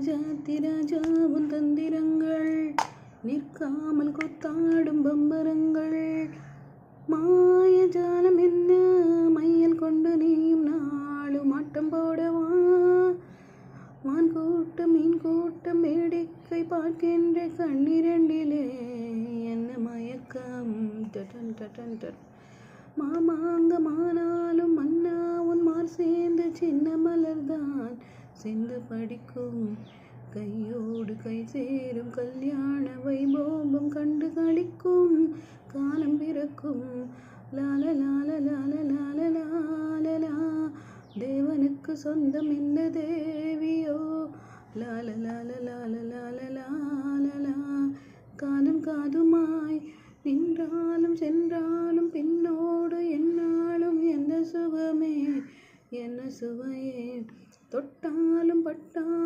ராஜாத்தி ராஜாவும் தந்திரங்கள் நிற்காமல் கொத்தாடும் பம்பரங்கள் மாயஜாலம் என்ன மையல் கொண்டு நீயும் நாளும் ஆட்டம் போடவா மான் கூட்டம் மீன் கூட்டம் வேடிக்கை பார்க்கின்ற கண்ணிரண்டிலே என்ன மயக்கம் டடன் டடன் டடன் மாமாங்கமானாலும் மன்னா உன் மார் சேர்ந்து சின்ன மலர்தான் சிந்து படிக்கும் கையோடு கை சேரும் கல்யாண வைபோகம் கண்டு களிக்கும் காலம் பிறக்கும் லால லால லால லால லாலலா தேவனுக்கு சொந்தம் இந்த தேவியோ லால லால லால லால லாலலா காதும் காதுமாய் நின்றாலும் சென்றாலும் பின்னோடு என்னாலும் என்ன சுகமே என்ன சுவையே தொட்டாலும் பட்டாலும்